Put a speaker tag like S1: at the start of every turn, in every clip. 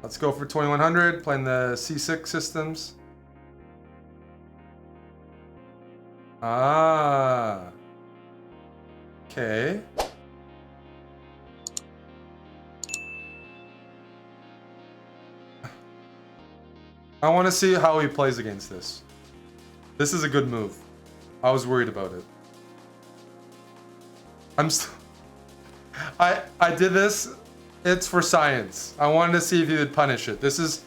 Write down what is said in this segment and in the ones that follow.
S1: Let's go for 2100, playing the C6 systems. Ah. Okay. I want to see how he plays against this. This is a good move. I was worried about it. I did this. It's for science. I wanted to see if he would punish it. This is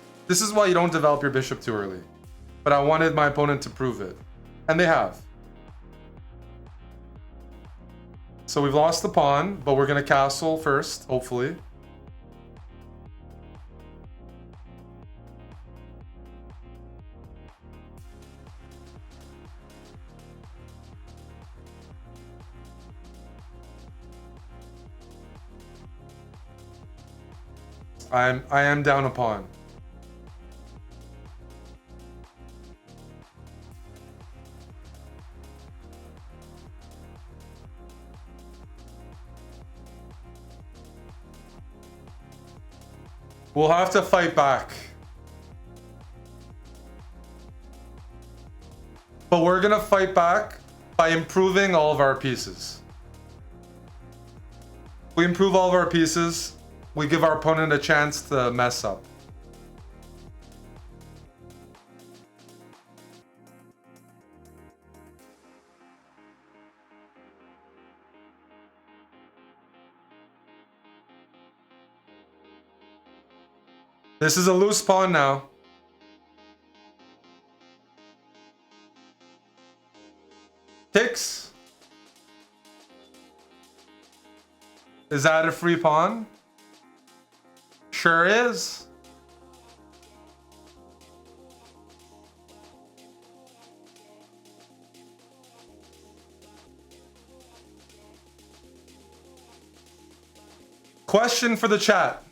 S1: why you don't develop your bishop too early. But I wanted my opponent to prove it. And they have. So we've lost the pawn, but we're going to castle first, hopefully. I am down a pawn. We'll have to fight back. But we're gonna fight back by improving all of our pieces. We improve all of our pieces, we give our opponent a chance to mess up. This is a loose pawn now. Ticks. Is that a free pawn? Sure is. Question for the chat.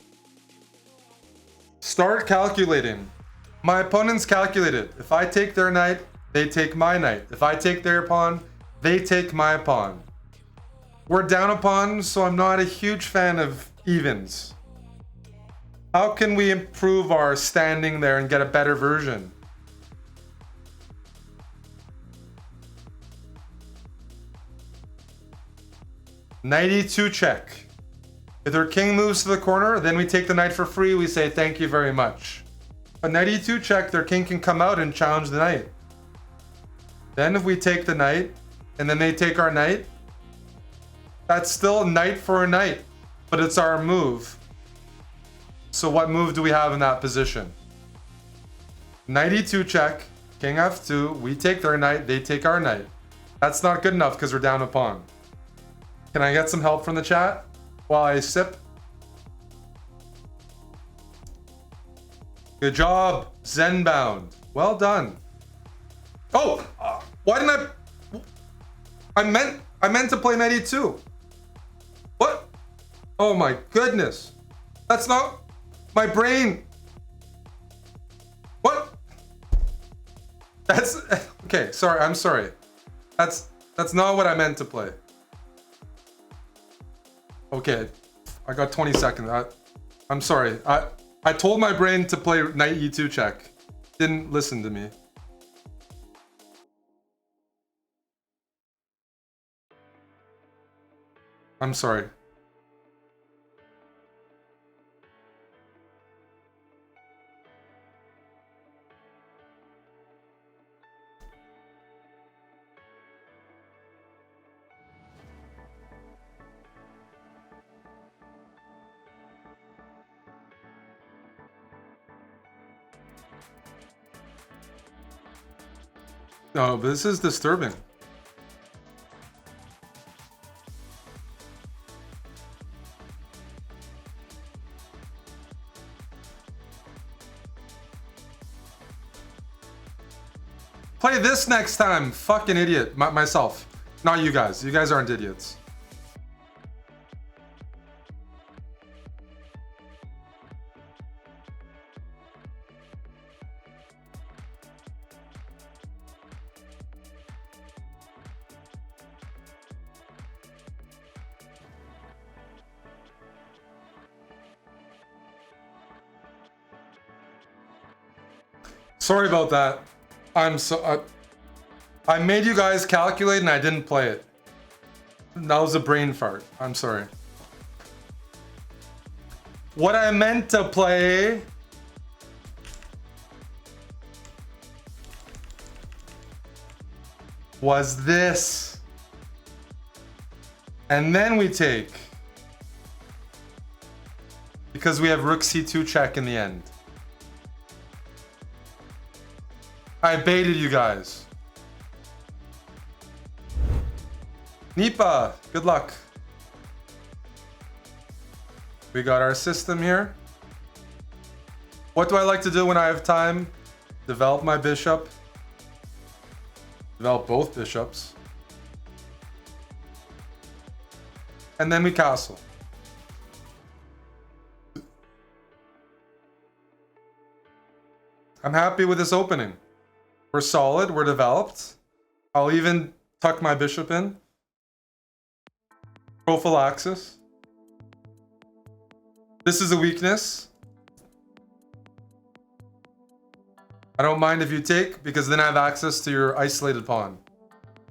S1: Start calculating. My opponent's calculated. If I take their knight, they take my knight. If I take their pawn, they take my pawn. We're down a pawn, so I'm not a huge fan of evens. How can we improve our standing there and get a better version? Knight e2 check. If their king moves to the corner, then we take the knight for free. We say thank you very much. A knight e2 check, their king can come out and challenge the knight. Then if we take the knight, and then they take our knight, that's still knight for a knight, but it's our move. So what move do we have in that position? Knight e2 check, king f2, we take their knight, they take our knight. That's not good enough because we're down a pawn. Can I get some help from the chat while I sip? Good job, Zenbound. Well done. Oh, why didn't I meant to play knight e2. What? Oh my goodness. That's not my brain. What? That's okay, sorry, I'm sorry. That's not what I meant to play. Okay, I got 20 seconds. I'm sorry. I told my brain to play knight e2 check. Didn't listen to me. I'm sorry. No, but this is disturbing. Play this next time, fucking idiot. Myself, not you guys. You guys aren't idiots. Sorry about that. I made you guys calculate and I didn't play it. That was a brain fart. I'm sorry. What I meant to play was this. And then we take. Because we have rook c2 check in the end. I baited you guys. Nipa, good luck. We got our system here. What do I like to do when I have time? Develop my bishop. Develop both bishops. And then we castle. I'm happy with this opening. We're solid, we're developed. I'll even tuck my bishop in. Prophylaxis. This is a weakness. I don't mind if you take, because then I have access to your isolated pawn.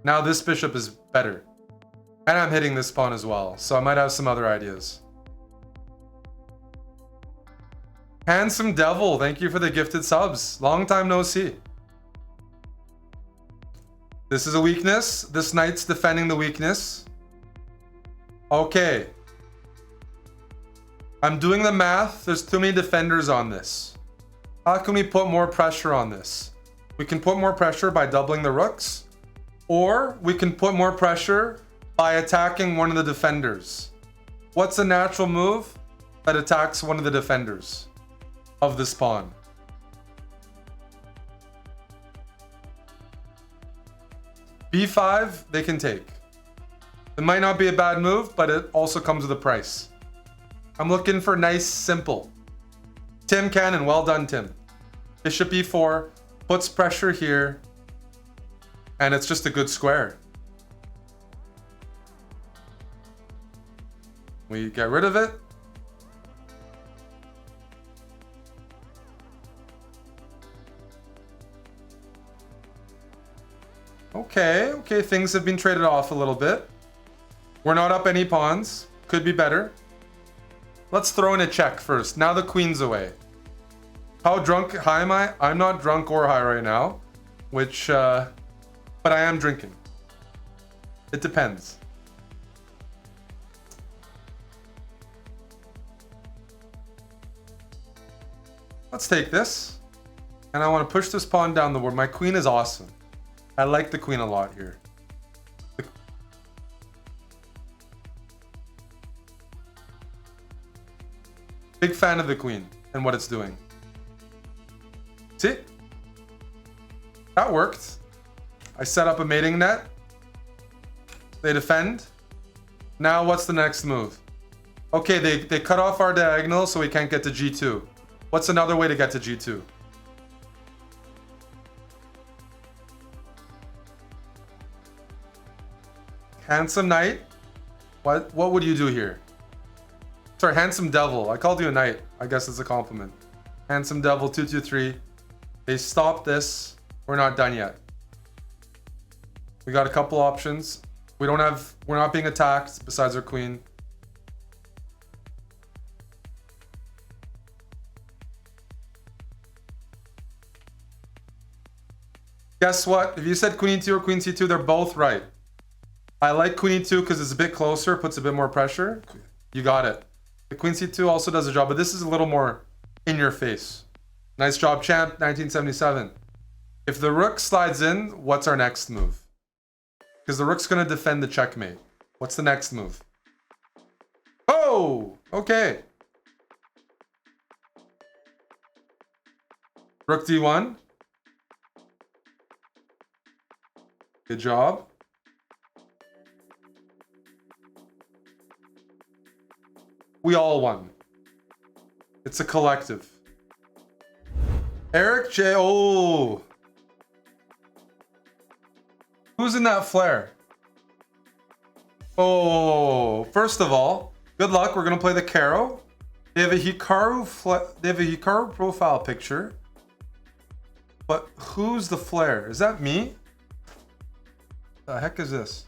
S1: Now this bishop is better. And I'm hitting this pawn as well, so I might have some other ideas. Handsome Devil, thank you for the gifted subs. Long time no see. This is a weakness. This knight's defending the weakness. Okay. I'm doing the math. There's too many defenders on this. How can we put more pressure on this? We can put more pressure by doubling the rooks, or we can put more pressure by attacking one of the defenders. What's a natural move that attacks one of the defenders of this pawn? B5, they can take. It might not be a bad move, but it also comes with a price. I'm looking for nice, simple. Tim Cannon, well done, Tim. Bishop E4 puts pressure here, and it's just a good square. We get rid of it. Okay, things have been traded off a little bit. We're not up any pawns. Could be better. Let's throw in a check first. Now the queen's away. How high am I? I'm not drunk or high right now, but I am drinking. It depends. Let's take this. And I want to push this pawn down the board. My queen is awesome. I like the queen a lot here. Big fan of the queen and what it's doing. See? That worked. I set up a mating net. They defend. Now what's the next move? Okay, they cut off our diagonal so we can't get to G2. What's another way to get to G2? Handsome knight. What would you do here? Sorry, handsome devil. I called you a knight. I guess it's a compliment. Handsome devil 223. They stopped this. We're not done yet. We got a couple options. We're not being attacked besides our queen. Guess what? If you said queen e2 or queen c2, they're both right. I like queen e2 because it's a bit closer, puts a bit more pressure. You got it. The queen c2 also does a job, but this is a little more in your face. Nice job, champ, 1977. If the rook slides in, what's our next move? Because the rook's going to defend the checkmate. What's the next move? Oh, okay. Rook d1. Good job. We all won. It's a collective. Eric J. Oh. Who's in that flare? Oh, first of all, good luck. We're gonna play the Caro. They have a Hikaru profile picture. But who's the flare? Is that me? The heck is this?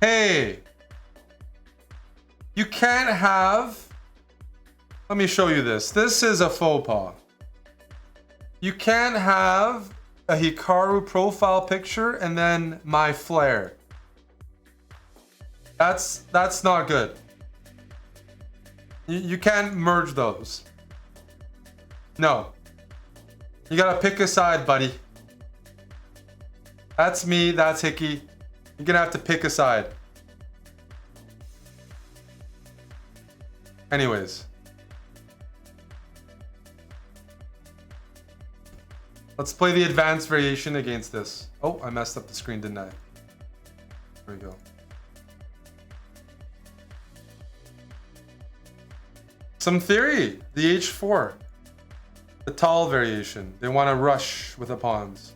S1: Hey! You can't have... Let me show you this. This is a faux pas. You can't have a Hikaru profile picture and then my flare. That's not good. You can't merge those. No. You gotta pick a side, buddy. That's me, that's Hickey. You're gonna have to pick a side. Anyways. Let's play the advanced variation against this. Oh, I messed up the screen, didn't I? There we go. Some theory. The H4. The tall variation. They want to rush with the pawns.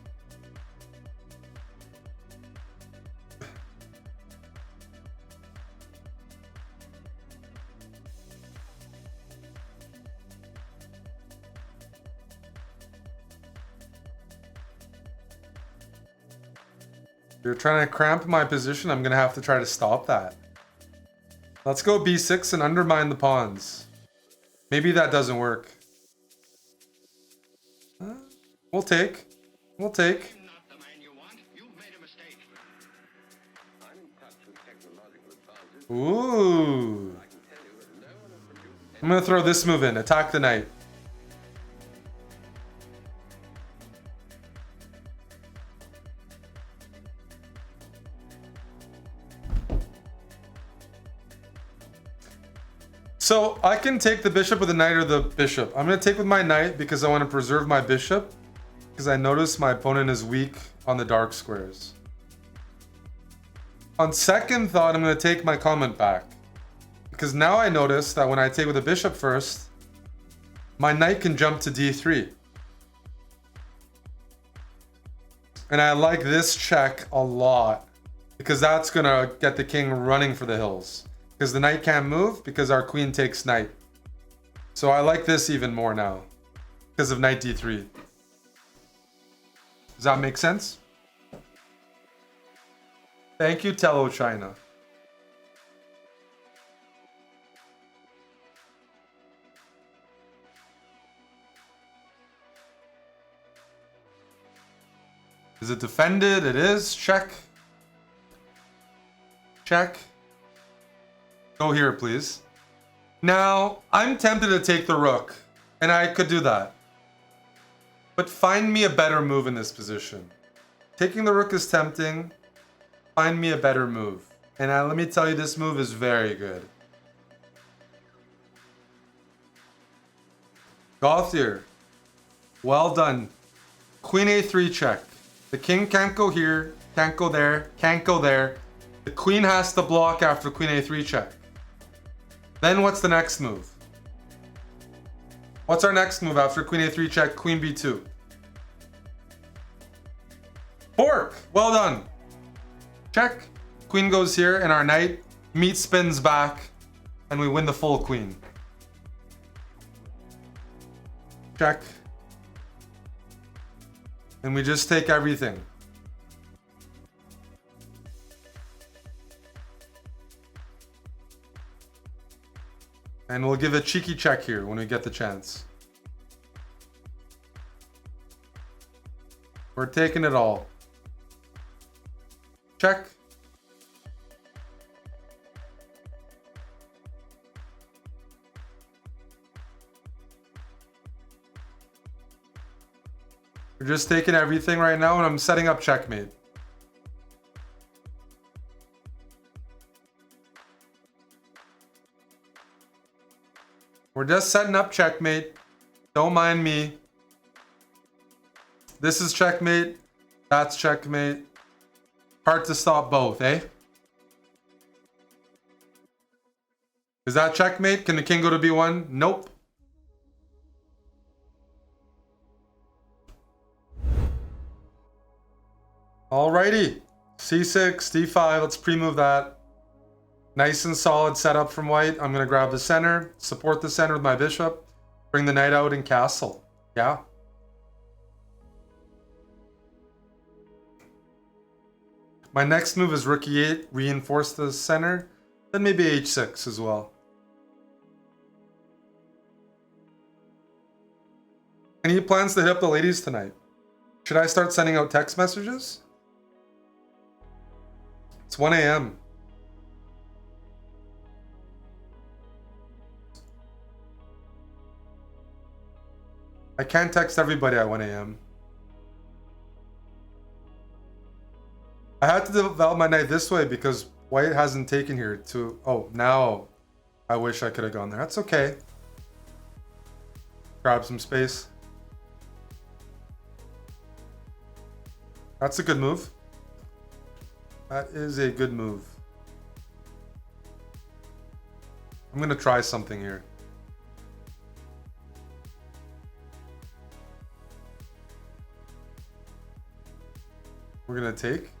S1: If you're trying to cramp my position, I'm going to have to try to stop that. Let's go B6 and undermine the pawns. Maybe that doesn't work. We'll take. We'll take. Ooh. I'm going to throw this move in. Attack the knight. So I can take the bishop with the knight or the bishop. I'm going to take with my knight because I want to preserve my bishop. Because I notice my opponent is weak on the dark squares. On second thought, I'm going to take my comment back. Because now I notice that when I take with the bishop first, my knight can jump to D3. And I like this check a lot. Because that's going to get the king running for the hills. Because the knight can't move because our queen takes knight. So I like this even more now. Because of knight D3. Does that make sense? Thank you, Tello China. Is it defended? It is. Check. Check. Go here, please. Now, I'm tempted to take the rook, and I could do that. But find me a better move in this position. Taking the rook is tempting. Find me a better move. And let me tell you, this move is very good. Gauthier. Well done. Queen A3 check. The king can't go here, can't go there, can't go there. The queen has to block after Queen A3 check. Then what's the next move? What's our next move after Queen A3 check, Queen B2? Fork! Well done. Check. Queen goes here and our knight meat spins back and we win the full queen. Check. And we just take everything. And we'll give a cheeky check here when we get the chance. We're taking it all. Check. We're just taking everything right now and I'm setting up checkmate. We're just setting up checkmate. Don't mind me. This is checkmate. That's checkmate. Hard to stop both, eh? Is that checkmate? Can the king go to B1? Nope. Alrighty. C6, D5. Let's pre-move that. Nice and solid setup from white. I'm going to grab the center, support the center with my bishop, bring the knight out and castle. Yeah. My next move is rook e8, reinforce the center, then maybe h6 as well. Any plans to hit up the ladies tonight? Should I start sending out text messages? It's 1 a.m. I can't text everybody at 1 a.m. I had to develop my knight this way because white hasn't taken here to... Oh, now I wish I could have gone there. That's okay. Grab some space. That's a good move. That is a good move. I'm gonna try something here. We're gonna take.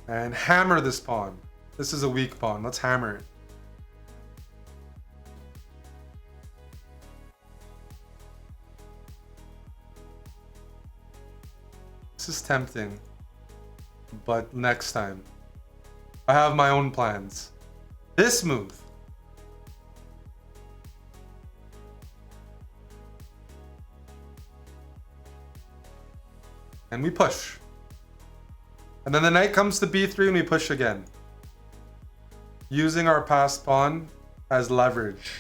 S1: And hammer this pawn. This is a weak pawn. Let's hammer it. This is tempting. But next time. I have my own plans. This move. And we push. And then the knight comes to b3 and we push again. Using our passed pawn as leverage.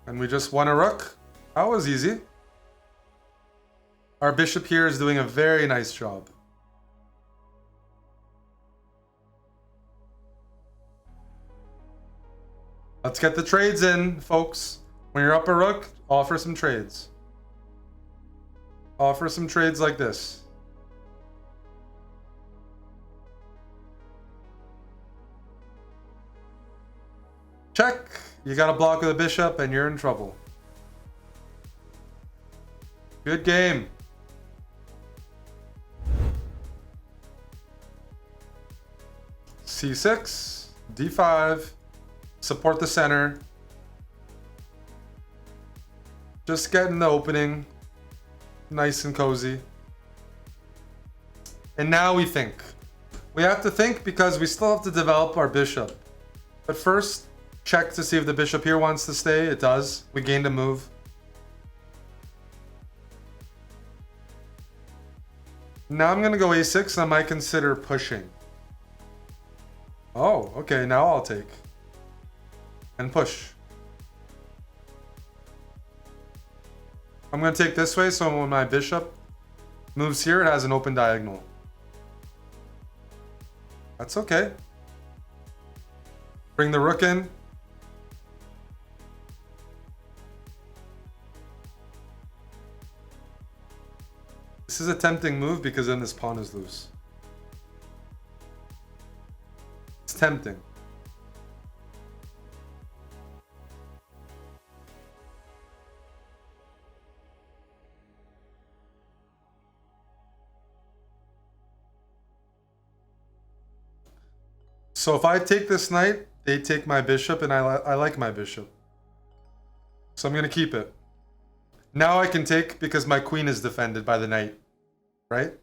S1: And we just won a rook. That was easy. Our bishop here is doing a very nice job. Let's get the trades in, folks. When you're up a rook, offer some trades. Offer some trades like this. Check. You got a block with a bishop and you're in trouble. Good game. C6, D5. Support the center. Just get in the opening. Nice and cozy. And now we think. We have to think because we still have to develop our bishop. But first, check to see if the bishop here wants to stay. It does. We gained a move. Now I'm going to go a6 and I might consider pushing. Oh, okay. Now I'll take. And push. I'm going to take this way so when my bishop moves here, it has an open diagonal. That's okay. Bring the rook in. This is a tempting move because then this pawn is loose. It's tempting. So if I take this knight, they take my bishop, and I like my bishop. So I'm going to keep it. Now I can take because my queen is defended by the knight, right?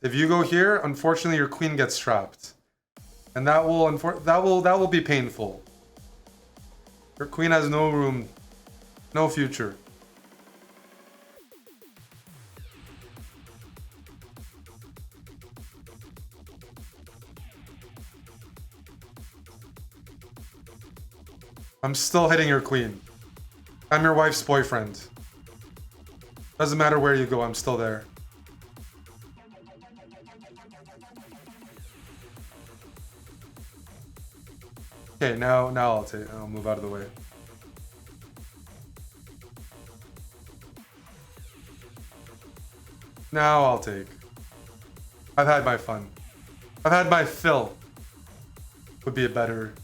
S1: If you go here, unfortunately your queen gets trapped. And that will be painful. Your queen has no room, no future. I'm still hitting your queen. I'm your wife's boyfriend. Doesn't matter where you go, I'm still there. Okay, now I'll move out of the way. Now I'll take. I've had my fun. I've had my fill. Would be a better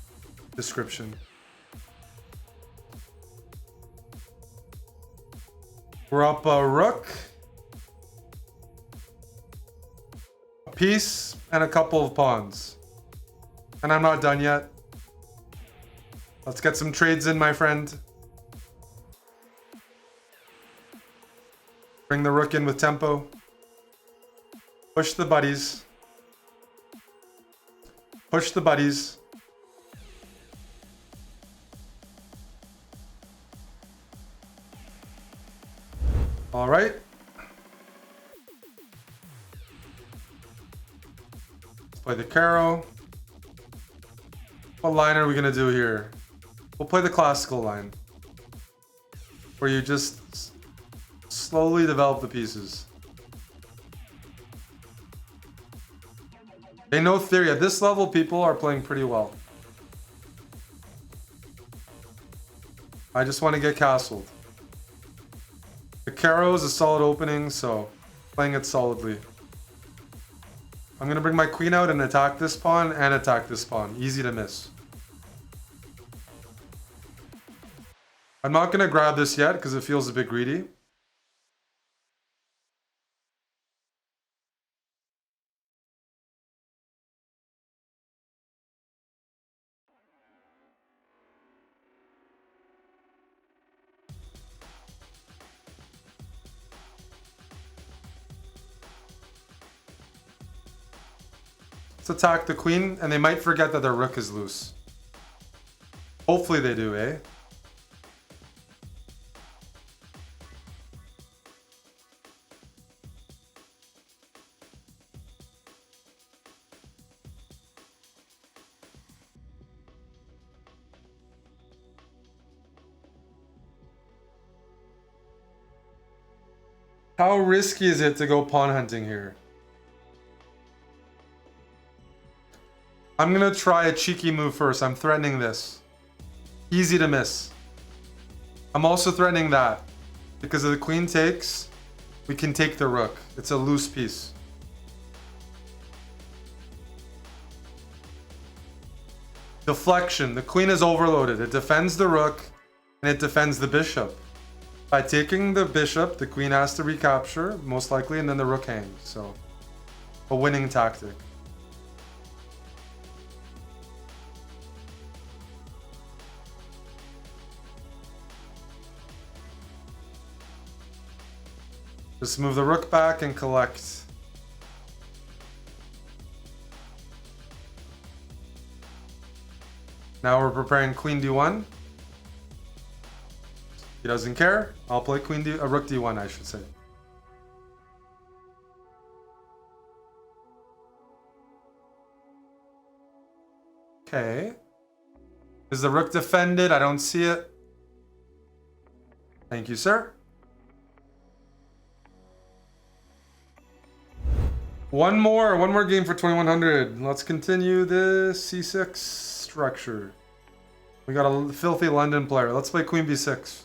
S1: description. We're up a rook, a piece, and a couple of pawns. And I'm not done yet. Let's get some trades in, my friend. Bring the rook in with tempo. Push the buddies. Push the buddies. All right. Let's play the Caro. What line are we gonna do here? We'll play the classical line, where you just slowly develop the pieces. They know theory. At this level, people are playing pretty well. I just want to get castled. The Caro is a solid opening, so playing it solidly. I'm going to bring my queen out and attack this pawn and attack this pawn. Easy to miss. I'm not going to grab this yet because it feels a bit greedy. Let's attack the queen, and they might forget that their rook is loose. Hopefully they do, eh? How risky is it to go pawn hunting here? I'm gonna try a cheeky move first. I'm threatening this. Easy to miss. I'm also threatening that. Because if the queen takes, we can take the rook. It's a loose piece. Deflection. The queen is overloaded. It defends the rook, and it defends the bishop. By taking the bishop, the queen has to recapture, most likely, and then the rook hangs. So, a winning tactic. Just move the rook back and collect. Now we're preparing queen d1. He doesn't care. I'll play rook d1, I should say. Okay. Is the rook defended? I don't see it. Thank you, sir. One more game for 2100. Let's continue this c6 structure. We got a filthy London player. Let's play queen b6.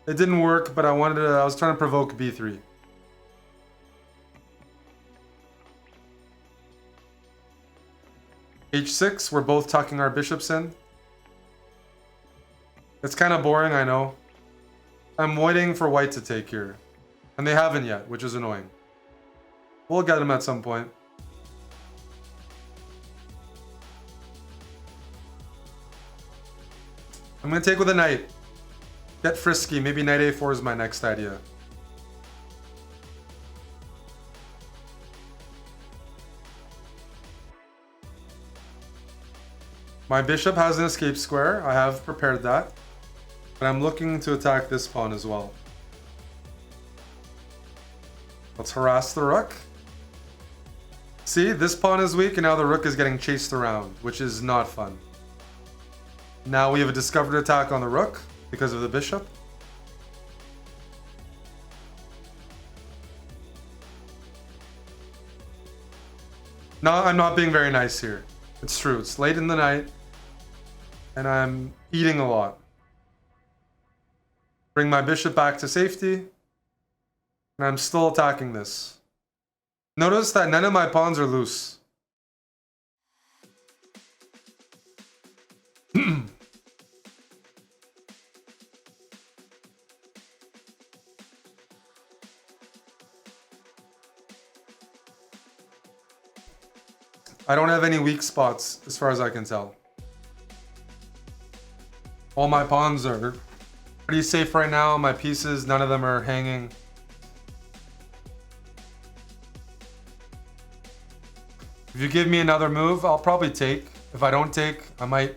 S1: It didn't work, but I was trying to provoke b3. h6, we're both tucking our bishops in. It's kind of boring, I know. I'm waiting for white to take here. And they haven't yet, which is annoying. We'll get them at some point. I'm going to take with a knight. Get frisky. Maybe knight a4 is my next idea. My bishop has an escape square. I have prepared that. But I'm looking to attack this pawn as well. Let's harass the rook. See, this pawn is weak and now the rook is getting chased around, which is not fun. Now we have a discovered attack on the rook because of the bishop. No, I'm not being very nice here. It's true. It's late in the night and I'm eating a lot. Bring my bishop back to safety. And I'm still attacking this. Notice that none of my pawns are loose. I don't have any weak spots as far as I can tell. All my pawns are pretty safe right now. My pieces, none of them are hanging. If you give me another move, I'll probably take. If I don't take, I might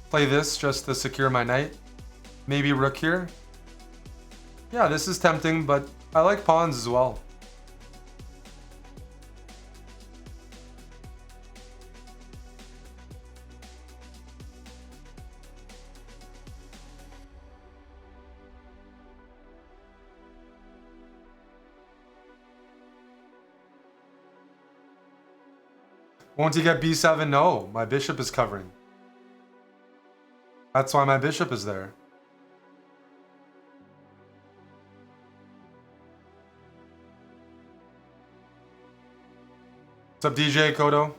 S1: play this just to secure my knight. Maybe rook here. Yeah, this is tempting, but I like pawns as well. Won't you get b7? No, my bishop is covering. That's why my bishop is there. What's up, DJ Kodo?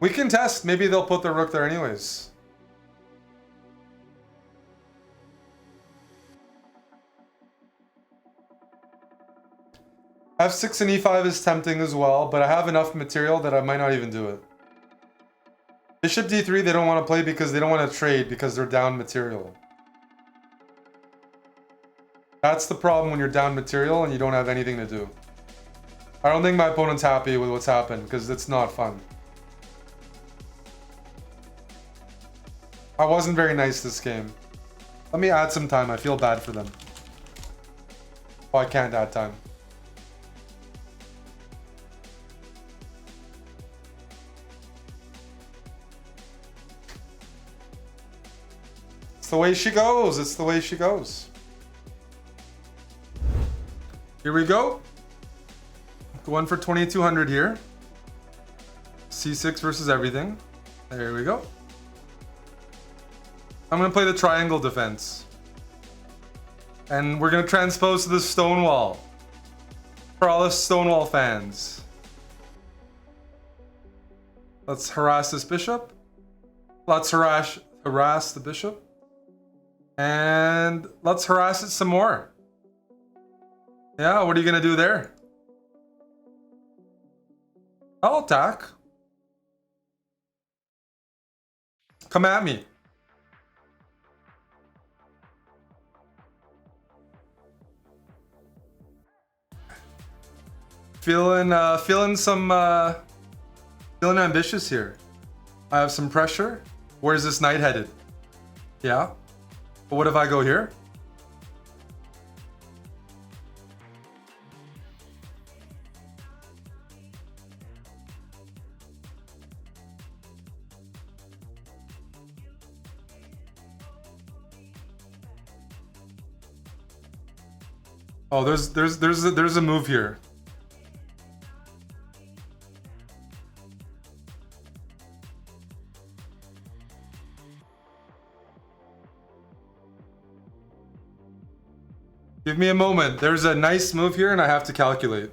S1: We can test. Maybe they'll put the rook there anyways. F6 and e5 is tempting as well, but I have enough material that I might not even do it. Bishop d3 they don't want to play because they don't want to trade because they're down material. That's the problem when you're down material and you don't have anything to do. I don't think my opponent's happy with what's happened because it's not fun. I wasn't very nice this game. Let me add some time. I feel bad for them. Oh, I can't add time. It's the way she goes. It's the way she goes. Here we go. Going for 2200 here. C6 versus everything. There we go. I'm going to play the triangle defense. And we're going to transpose to the Stonewall. For all the Stonewall fans. Let's harass this bishop. Let's harass the bishop. And let's harass it some more. Yeah, what are you going to do there? I'll attack. Come at me. Feeling ambitious here. I have some pressure. Where's this knight headed? Yeah. But what if I go here? Oh, there's a move here. Give me a moment. There's a nice move here and I have to calculate.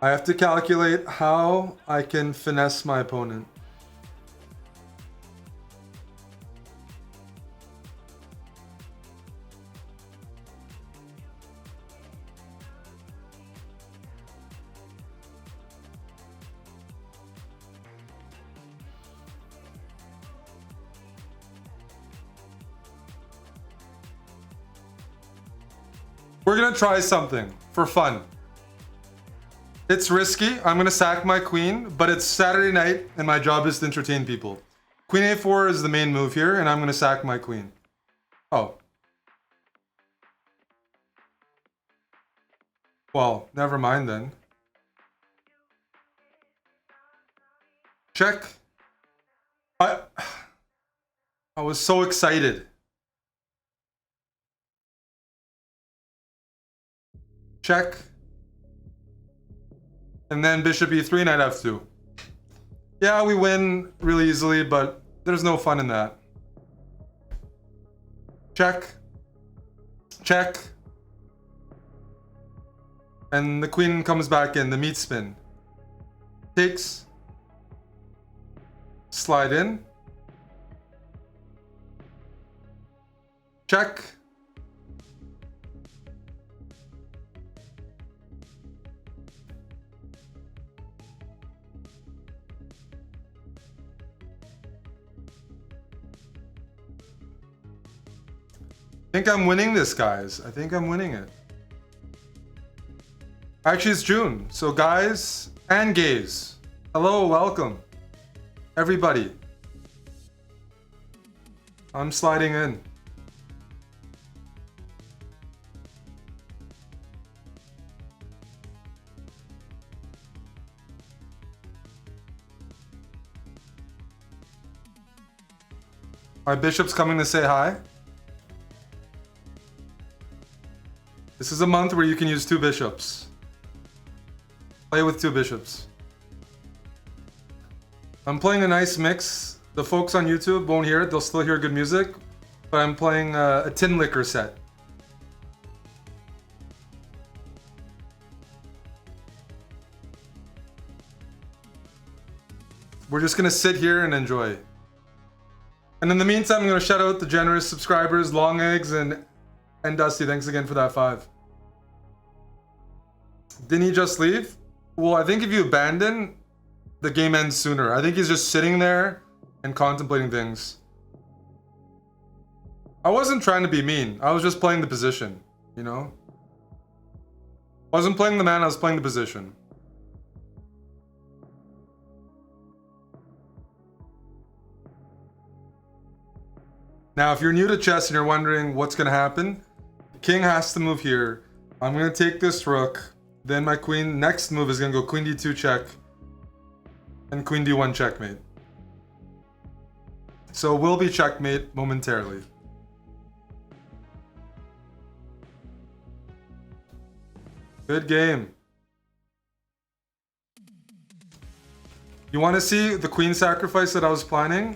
S1: I have to calculate how I can finesse my opponent. We're gonna try something for fun. It's risky. I'm gonna sack my queen, but it's Saturday night and my job is to entertain people. Queen a4 is the main move here, and I'm gonna sack my queen. Oh. Well, never mind then. Check. I was so excited. Check. And then bishop e3, knight f2. Yeah, we win really easily, but there's no fun in that. Check. Check. And the queen comes back in, the meat spin. Takes. Slide in. Check. I think I'm winning this, guys. I think I'm winning it. Actually, it's June. So guys and gays, hello, welcome. Everybody. I'm sliding in. My bishop's coming to say hi. This is a month where you can use 2 bishops. Play with 2 bishops. I'm playing a nice mix. The folks on YouTube won't hear it. They'll still hear good music. But I'm playing a tin liquor set. We're just gonna sit here and enjoy. And in the meantime, I'm gonna shout out the generous subscribers, Long Eggs and Dusty. Thanks again for that 5. Didn't he just leave? Well, I think if you abandon, the game ends sooner. I think he's just sitting there and contemplating things. I wasn't trying to be mean. I was just playing the position, you know? I wasn't playing the man, I was playing the position. Now, if you're new to chess and you're wondering what's going to happen, king has to move here. I'm going to take this rook. Then my queen, next move is going to go queen d2 check. And queen d1 checkmate. So we'll be checkmate momentarily. Good game. You want to see the queen sacrifice that I was planning?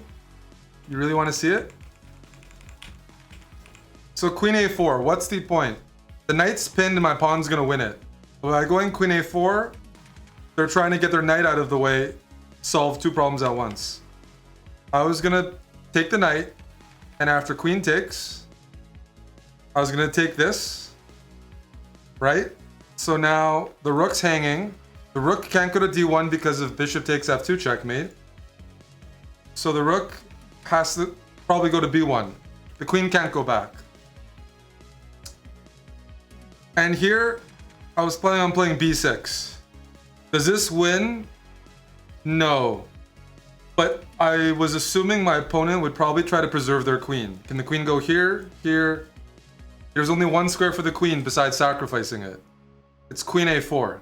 S1: You really want to see it? So queen a4, what's the point? The knight's pinned and my pawn's gonna win it. By going queen a4, they're trying to get their knight out of the way, solve 2 problems at once. I was gonna take the knight, and after queen takes, I was gonna take this, right? So now the rook's hanging. The rook can't go to d1 because of bishop takes f2 checkmate. So the rook has to probably go to b1. The queen can't go back. And here, I was planning on playing b6. Does this win? No. But I was assuming my opponent would probably try to preserve their queen. Can the queen go here, here? There's only 1 square for the queen besides sacrificing it. It's queen a4. And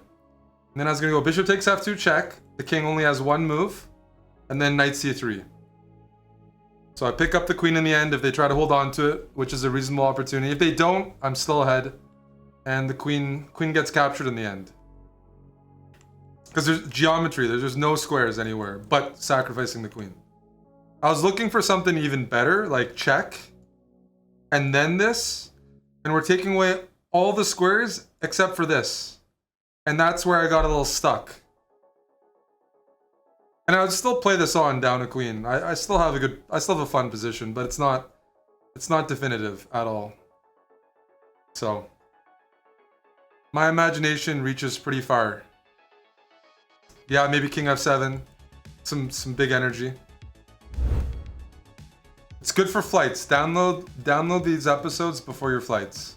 S1: then I was gonna go bishop takes f2 check. The king only has 1 move. And then knight c3. So I pick up the queen in the end if they try to hold on to it, which is a reasonable opportunity. If they don't, I'm still ahead. And the queen gets captured in the end. Because there's geometry, there's no squares anywhere but sacrificing the queen. I was looking for something even better, like check, and then this, and we're taking away all the squares except for this. And that's where I got a little stuck. And I would still play this on down a queen. I still have a fun position, but it's not definitive at all. So my imagination reaches pretty far. Yeah, maybe king f7. Some big energy. It's good for flights. Download these episodes before your flights.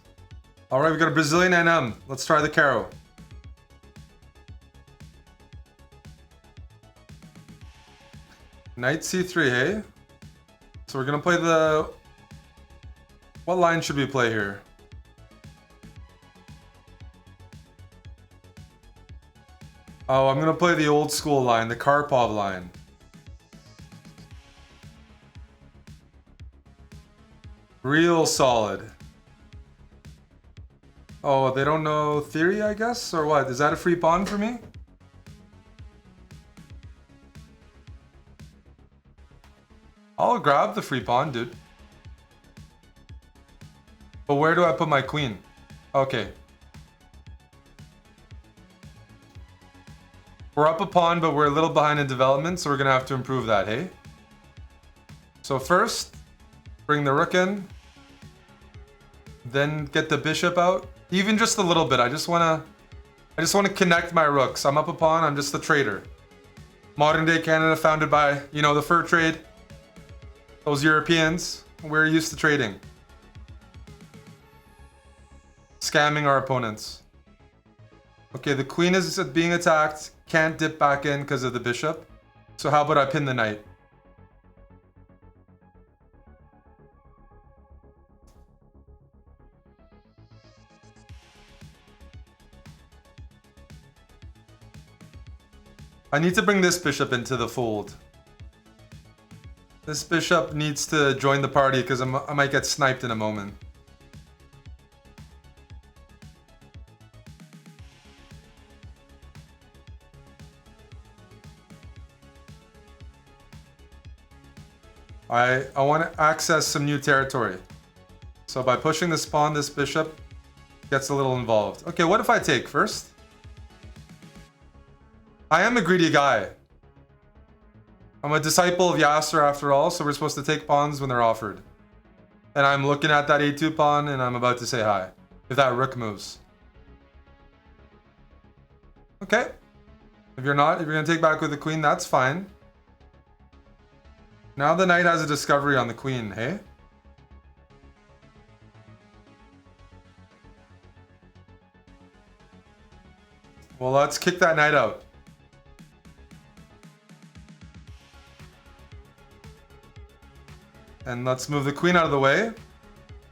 S1: All right, we got a Brazilian NM. Let's try the Caro. Knight c3, hey? So we're gonna play the... What line should we play here? Oh, I'm gonna play the old school line, the Karpov line. Real solid. Oh, they don't know theory, I guess? Or what? Is that a free pawn for me? I'll grab the free pawn, dude. But where do I put my queen? Okay. We're up a pawn, but we're a little behind in development, so we're gonna have to improve that, hey? So first, bring the rook in. Then get the bishop out. Even just a little bit. I just wanna connect my rooks. I'm up a pawn, I'm just the trader. Modern day Canada founded by, you know, the fur trade. Those Europeans, we're used to trading. scamming our opponents. Okay, the queen is being attacked. Can't dip back in because of the bishop. So how about I pin the knight? I need to bring this bishop into the fold. This bishop needs to join the party because I might get sniped in a moment. I want to access some new territory. So by pushing this pawn, this bishop gets a little involved. Okay, what if I take first? I am a greedy guy. I'm a disciple of Yasser after all, so we're supposed to take pawns when they're offered. And I'm looking at that a2 pawn and I'm about to say hi. If that rook moves. Okay. If you're gonna take back with the queen, that's fine. Now the knight has a discovery on the queen, hey? Well, let's kick that knight out. And let's move the queen out of the way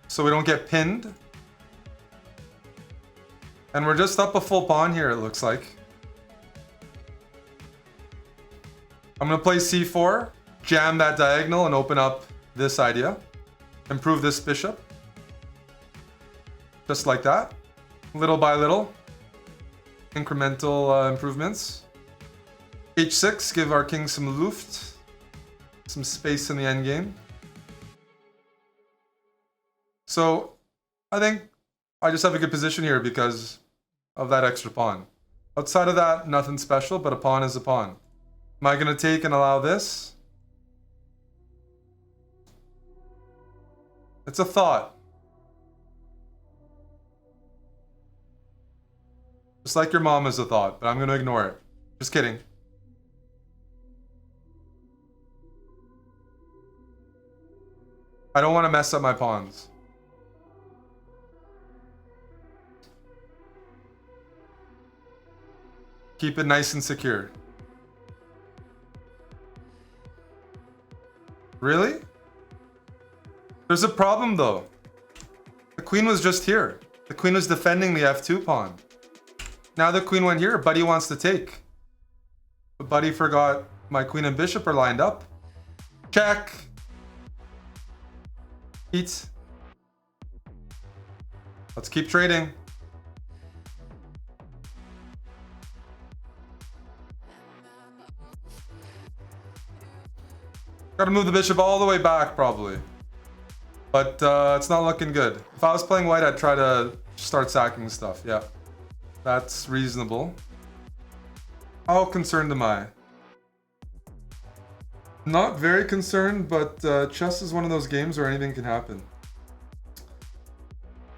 S1: so we don't get pinned. And we're just up a full pawn here, it looks like. I'm gonna play c4, jam that diagonal and open up this idea. Improve this bishop. Just like that. Little by little. Incremental improvements. h6, give our king some luft. Some space in the endgame. So, I think I just have a good position here because of that extra pawn. Outside of that, nothing special, but a pawn is a pawn. Am I going to take and allow this? It's a thought. Just like your mom is a thought, but I'm going to ignore it. Just kidding. I don't want to mess up my pawns. Keep it nice and secure. Really? There's a problem though. The queen was just here. The queen was defending the f2 pawn. Now the queen went here. Buddy wants to take. But Buddy forgot my queen and bishop are lined up. Check. Eat. Let's keep trading. Gotta move the bishop all the way back, probably. But it's not looking good. If I was playing white, I'd try to start sacking stuff. Yeah, that's reasonable. How concerned am I? Not very concerned, but chess is one of those games where anything can happen.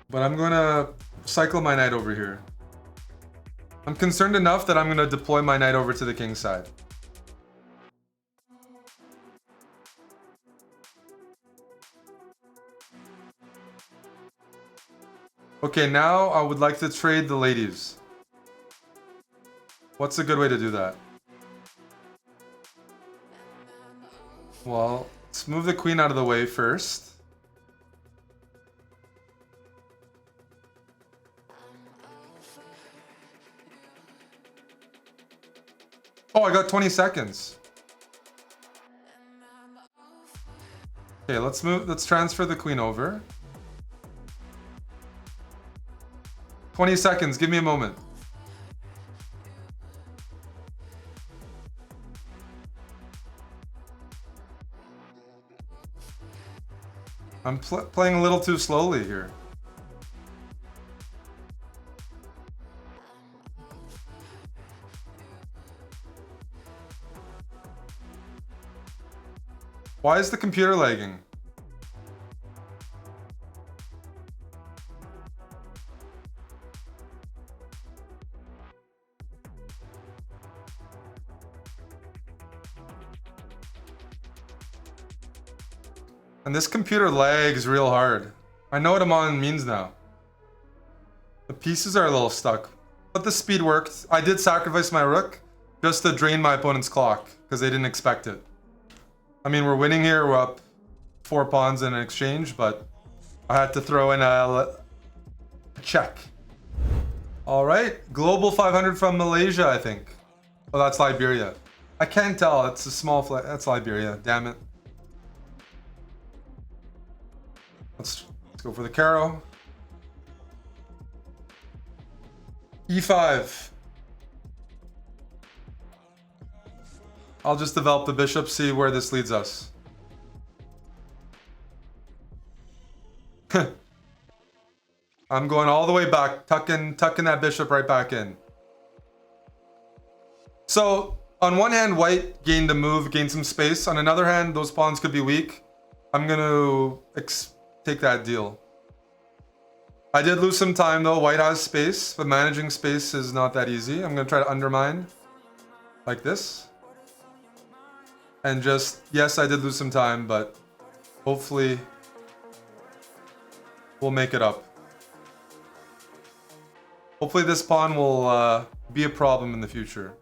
S1: But I'm gonna cycle my knight over here. I'm concerned enough that I'm gonna deploy my knight over to the king's side. Okay, now I would like to trade the ladies. What's a good way to do that? Well, let's move the queen out of the way first. Oh, I got 20 seconds. Okay, let's transfer the queen over. 20 seconds, give me a moment. I'm playing a little too slowly here. Why is the computer lagging? And this computer lags real hard. I know what Amon means now. The pieces are a little stuck. But the speed worked. I did sacrifice my rook just to drain my opponent's clock because they didn't expect it. I mean, we're winning here. We're up 4 pawns in an exchange, but I had to throw in a check. All right, global 500 from Malaysia, I think. Oh, that's Liberia. I can't tell. It's a small flag. That's Liberia. Damn it. Let's go for the Caro. E5. I'll just develop the bishop, see where this leads us. I'm going all the way back, tucking that bishop right back in. So, on one hand, white gained a move, gained some space. On another hand, those pawns could be weak. I'm going to take that deal. I did lose some time though. White has space, but managing space is not that easy. I'm going to try to undermine like this. And just, yes, I did lose some time, but hopefully we'll make it up. Hopefully this pawn will be a problem in the future.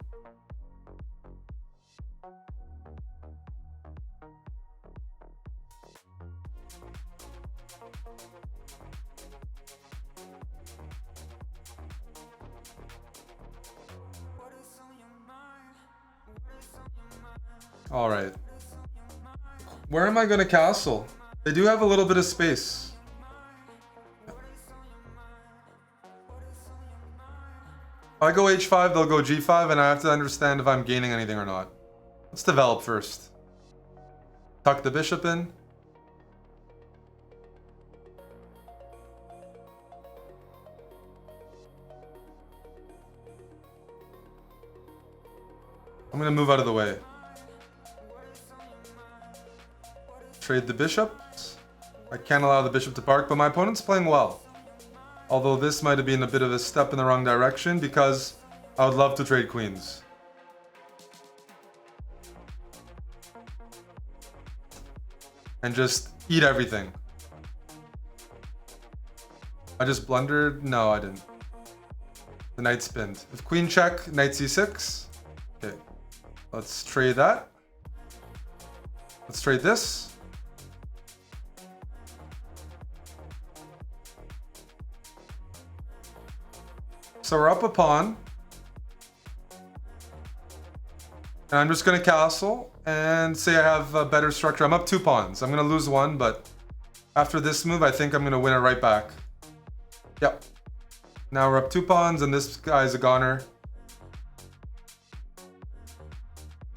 S1: All right. Where am I going to castle? They do have a little bit of space. If I go h5, they'll go g5, and I have to understand if I'm gaining anything or not. Let's develop first. Tuck the bishop in. I'm going to move out of the way. Trade the bishops. I can't allow the bishop to park, but my opponent's playing well. Although this might have been a bit of a step in the wrong direction because I would love to trade queens. And just eat everything. I just blundered? No, I didn't. The knight spinned. If queen check, knight c6. Okay. Let's trade that. Let's trade this. So we're up a pawn. And I'm just going to castle and say I have a better structure. I'm up 2 pawns. I'm going to lose 1, but after this move, I think I'm going to win it right back. Yep. Now we're up 2 pawns and this guy's a goner.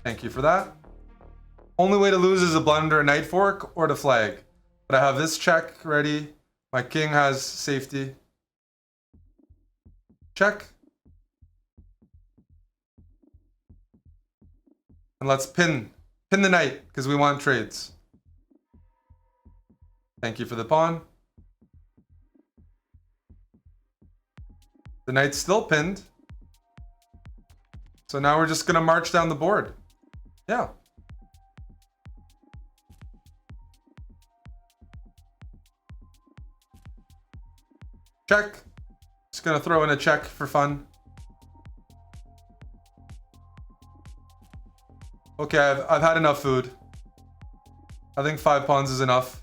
S1: Thank you for that. Only way to lose is a blunder, a knight fork, or to flag. But I have this check ready. My king has safety. Check. And let's pin the knight because we want trades. Thank you for the pawn. The knight's still pinned. So now we're just going to march down the board. Yeah. Check. Just going to throw in a check for fun. Okay, I've had enough food. I think 5 pawns is enough.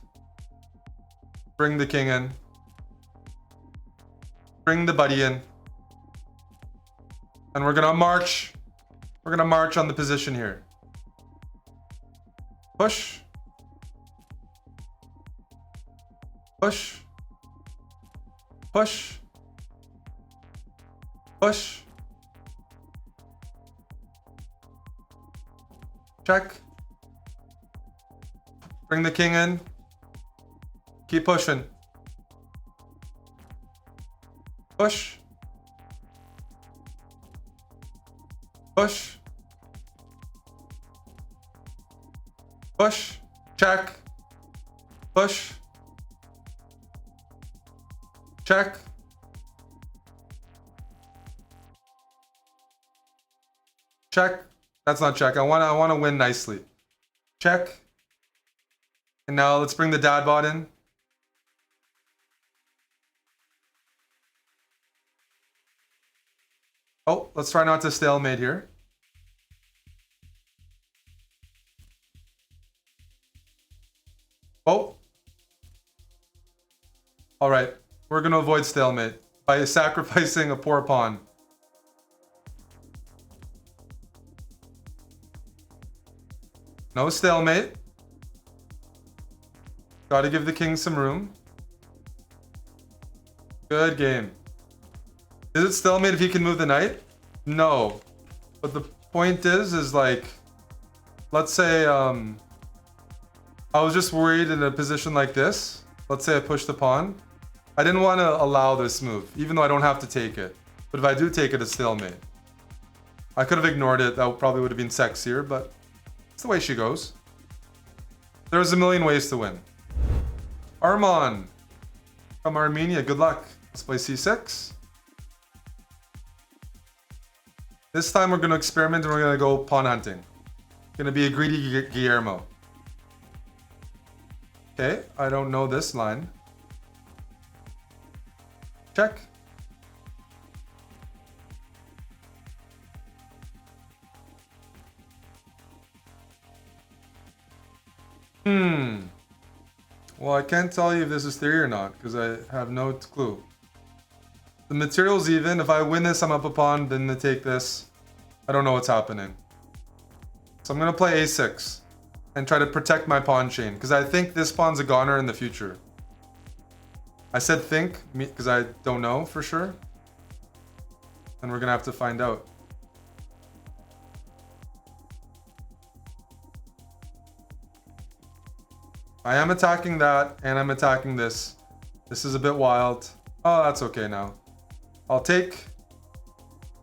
S1: Bring the king in. Bring the buddy in. And we're gonna march. We're gonna march on the position here. Push. Push. Push. Push. Check. Bring the king in. Keep pushing. Push. Push. Push. Check. Push. Check. Check. That's not check. I want to win nicely. Check. And now let's bring the dad bot in. Let's try not to stalemate here. Oh. Alright. We're going to avoid stalemate by sacrificing a poor pawn. No stalemate. Gotta give the king some room. Good game. Is it stalemate if he can move the knight? No. But the point is like, let's say I was just worried in a position like this. Let's say I push the pawn. I didn't want to allow this move, even though I don't have to take it. But if I do take it, it's stalemate. I could have ignored it. That probably would have been sexier, but it's the way she goes. There's a million ways to win. Arman from Armenia, good luck. Let's play c6. This time we're going to experiment and we're going to go pawn hunting. Going to be a greedy Guillermo. Okay, I don't know this line. Check. Well, I can't tell you if this is theory or not, because I have no clue. The material's even. If I win this, I'm up a pawn, then they take this. I don't know what's happening. So I'm going to play a6 and try to protect my pawn chain, because I think this pawn's a goner in the future. I said think, because I don't know for sure. And we're going to have to find out. I am attacking that, and I'm attacking this. This is a bit wild. Oh, that's okay now. I'll take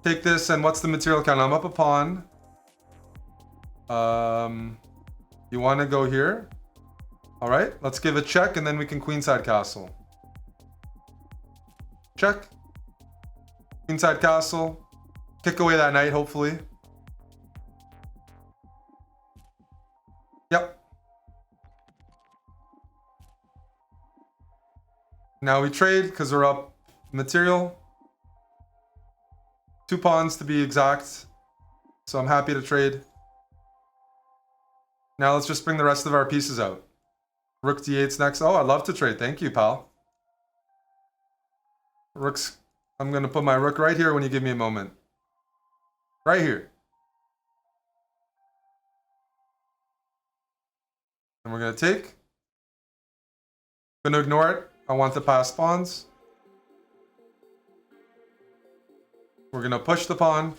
S1: this, and what's the material count? I'm up a pawn. You want to go here? All right, let's give a check, and then we can queenside castle. Check. Queenside castle. Kick away that knight, hopefully. Yep. Now we trade because we're up material. 2 pawns to be exact. So I'm happy to trade. Now let's just bring the rest of our pieces out. Rook d8's next. Oh, I'd love to trade. Thank you, pal. Rook's... I'm going to put my rook right here when you give me a moment. Right here. And we're going to take. I'm going to ignore it. I want the passed pawns. We're going to push the pawn.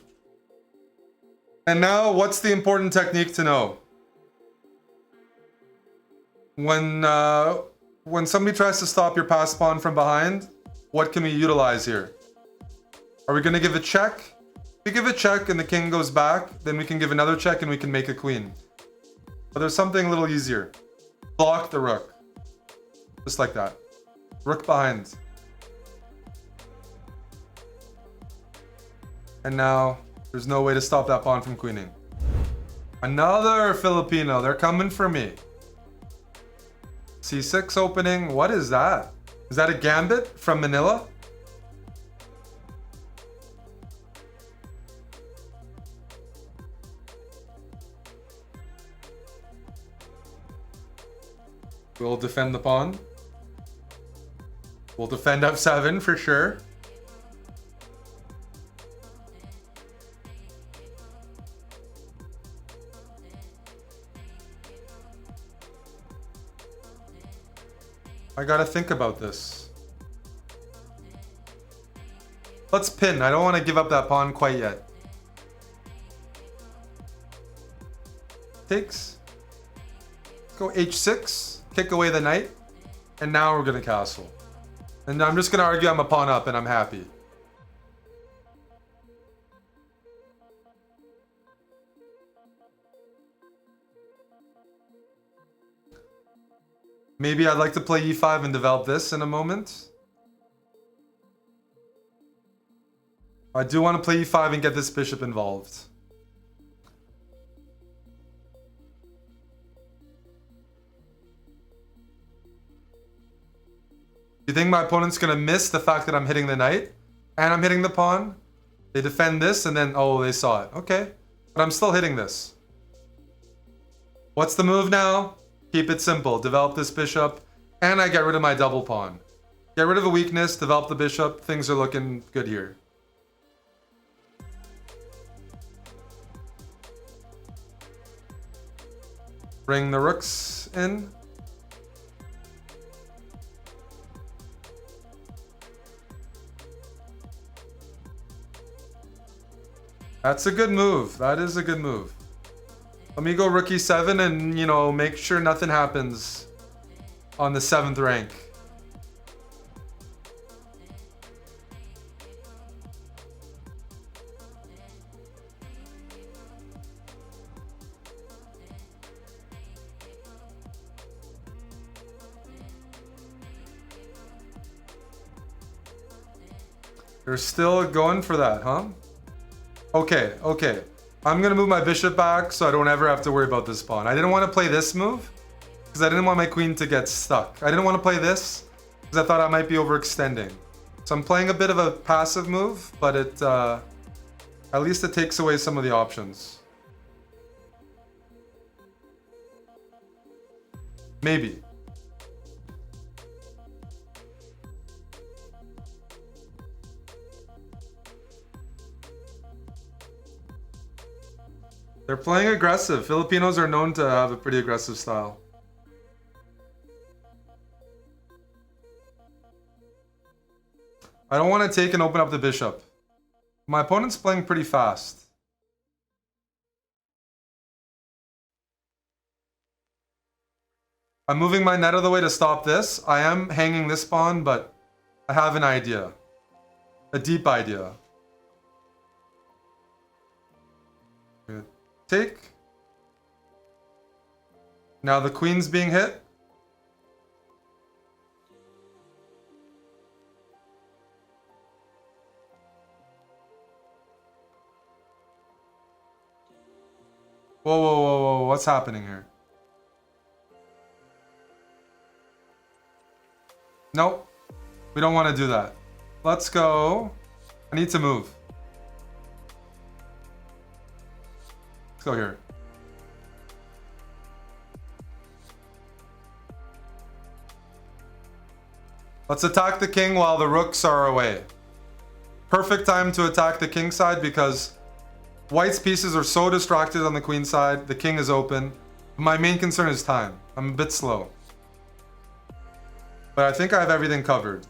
S1: And now, what's the important technique to know? When somebody tries to stop your passed pawn from behind, what can we utilize here? Are we going to give a check? If we give a check and the king goes back, then we can give another check and we can make a queen. But there's something a little easier. Block the rook. Just like that. Rook behind. And now, there's no way to stop that pawn from queening. Another Filipino. They're coming for me. C6 opening. What is that? Is that a gambit from Manila? We'll defend the pawn. We'll defend f7 for sure. I gotta think about this. Let's pin. I don't want to give up that pawn quite yet. Takes. Go h6. Kick away the knight. And now we're gonna castle. And I'm just gonna argue I'm a pawn up and I'm happy. Maybe I'd like to play e5 and develop this in a moment. I do want to play e5 and get this bishop involved. You think my opponent's going to miss the fact that I'm hitting the knight and I'm hitting the pawn? They defend this and then, oh, they saw it. Okay. But I'm still hitting this. What's the move now? Keep it simple. Develop this bishop. And I get rid of my double pawn. Get rid of a weakness, develop the bishop. Things are looking good here. Bring the rooks in. That's a good move. That is a good move. Let me go rook e7 and, you know, make sure nothing happens on the 7th rank. You're still going for that, huh? Okay, okay. I'm gonna move my bishop back so I don't ever have to worry about this pawn. I didn't want to play this move because I didn't want my queen to get stuck. I didn't want to play this because I thought I might be overextending. So I'm playing a bit of a passive move, but it at least it takes away some of the options. Maybe. They're playing aggressive. Filipinos are known to have a pretty aggressive style. I don't want to take and open up the bishop. My opponent's playing pretty fast. I'm moving my knight out of the way to stop this. I am hanging this pawn, but I have an idea. A deep idea. Good. Take. Now the queen's being hit. Whoa, whoa, whoa, whoa, what's happening here? Nope. We don't want to do that. Let's go. I need to move. Let's go here. Let's attack the king while the rooks are away. Perfect time to attack the king side because white's pieces are so distracted on the queen side. The king is open. My main concern is time. I'm a bit slow. But I think I have everything covered.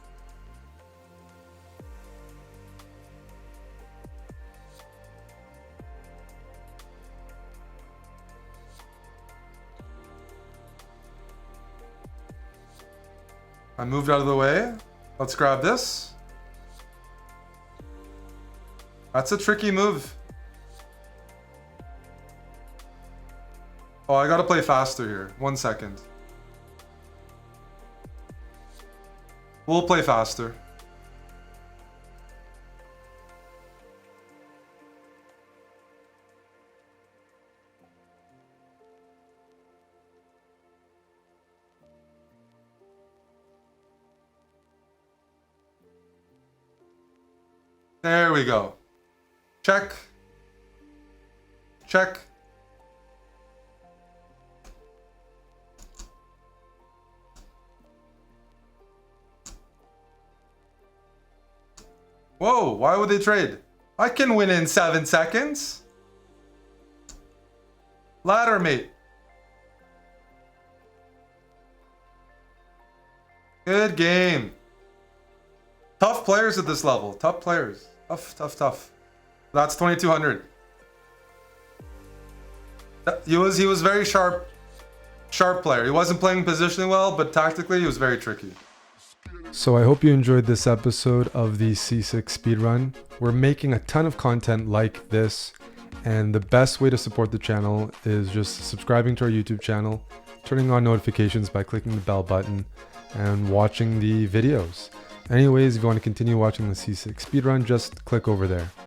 S1: I moved out of the way. Let's grab this. That's a tricky move. Oh, I gotta play faster here. 1 second. We'll play faster. There we go. Check. Check. Whoa, why would they trade? I can win in 7 seconds. Ladder mate. Good game. Tough players at this level. Tough players. Tough, tough, tough. That's 2200. He was very sharp player. He wasn't playing positioning well, but tactically he was very tricky. So I hope you enjoyed this episode of the C6 Speedrun. We're making a ton of content like this, and the best way to support the channel is just subscribing to our YouTube channel, turning on notifications by clicking the bell button, and watching the videos. Anyways, if you want to continue watching the C6 Speedrun, just click over there.